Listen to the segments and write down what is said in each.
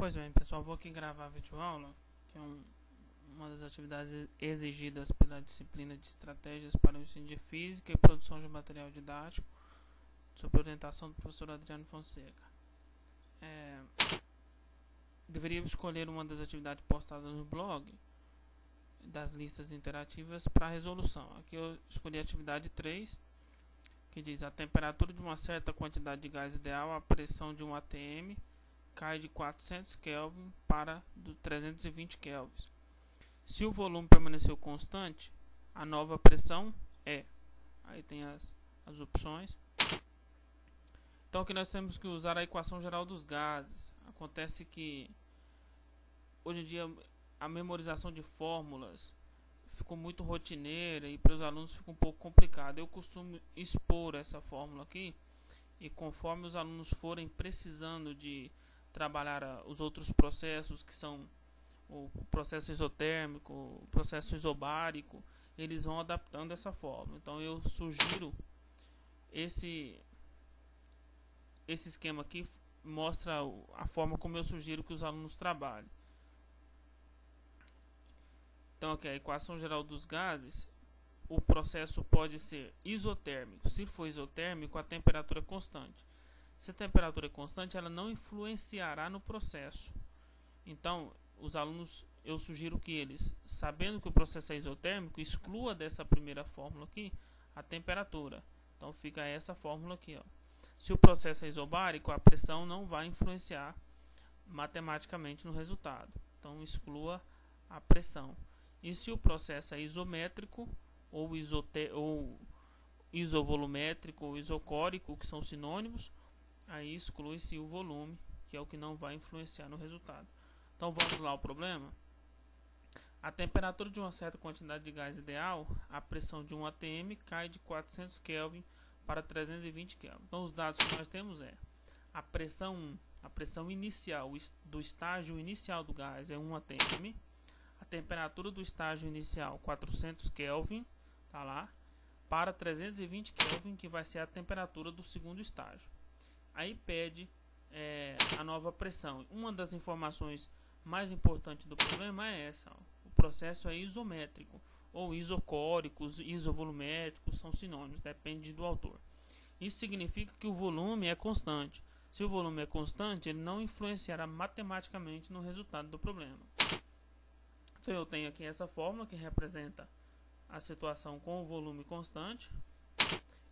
Pois bem, pessoal, vou aqui gravar a videoaula, que é uma das atividades exigidas pela disciplina de estratégias para o ensino de física e produção de material didático, sob orientação do professor Adriano Fonseca. Deveria escolher uma das atividades postadas no blog, das listas interativas, para resolução. Aqui eu escolhi a atividade 3, que diz: a temperatura de uma certa quantidade de gás ideal, a pressão de um ATM cai de 400 Kelvin para 320 Kelvin. Se o volume permaneceu constante, a nova pressão é. Aí tem as opções. Então aqui nós temos que usar a equação geral dos gases. Acontece que hoje em dia a memorização de fórmulas ficou muito rotineira e para os alunos fica um pouco complicado. Eu costumo expor essa fórmula aqui, e conforme os alunos forem precisando de trabalhar os outros processos, que são o processo isotérmico, o processo isobárico, eles vão adaptando essa fórmula. Então eu sugiro esse esquema aqui, mostra a forma como eu sugiro que os alunos trabalhem. Então aqui a equação geral dos gases, o processo pode ser isotérmico. Se for isotérmico, a temperatura é constante. Se a temperatura é constante, ela não influenciará no processo. Então, os alunos, eu sugiro que eles, sabendo que o processo é isotérmico, exclua dessa primeira fórmula aqui a temperatura. Então fica essa fórmula aqui, ó. Se o processo é isobárico, a pressão não vai influenciar matematicamente no resultado. Então exclua a pressão. E se o processo é isométrico ou isovolumétrico ou isocórico, que são sinônimos, aí exclui-se o volume, que é o que não vai influenciar no resultado. Então vamos lá ao problema. A temperatura de uma certa quantidade de gás ideal, a pressão de um ATM cai de 400 Kelvin para 320 Kelvin. Então os dados que nós temos é a pressão inicial do estágio inicial do gás é 1 atm. A temperatura do estágio inicial 400 Kelvin, tá lá, para 320 Kelvin, que vai ser a temperatura do segundo estágio. Aí pede a nova pressão. Uma das informações mais importantes do problema é essa, ó. O processo é isométrico, ou isocóricos, isovolumétricos, são sinônimos, depende do autor. Isso significa que o volume é constante. Se o volume é constante, ele não influenciará matematicamente no resultado do problema. Então eu tenho aqui essa fórmula que representa a situação com o volume constante.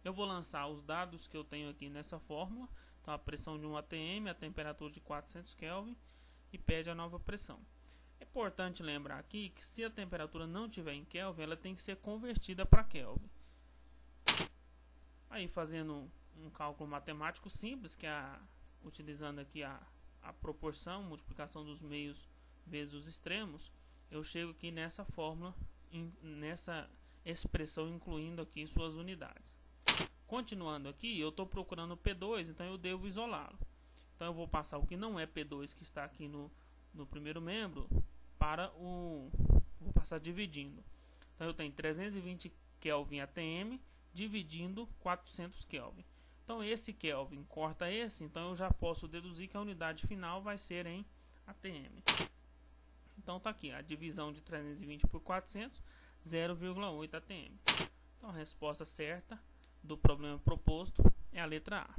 Eu vou lançar os dados que eu tenho aqui nessa fórmula. Então a pressão de um ATM, a temperatura de 400 Kelvin, e pede a nova pressão. É importante lembrar aqui que se a temperatura não estiver em Kelvin, ela tem que ser convertida para Kelvin. Aí fazendo um cálculo matemático simples, que é utilizando aqui a proporção, multiplicação dos meios vezes os extremos, eu chego aqui nessa fórmula, nessa expressão, incluindo aqui suas unidades. Continuando aqui, eu estou procurando P2, então eu devo isolá-lo. Então eu vou passar o que não é P2, que está aqui no primeiro membro, para vou passar dividindo. Então eu tenho 320 Kelvin ATM dividindo 400 Kelvin. Então esse Kelvin corta esse, então eu já posso deduzir que a unidade final vai ser em ATM. Então tá aqui, a divisão de 320 por 400, 0,8 ATM. Então a resposta certa do problema proposto é a letra A.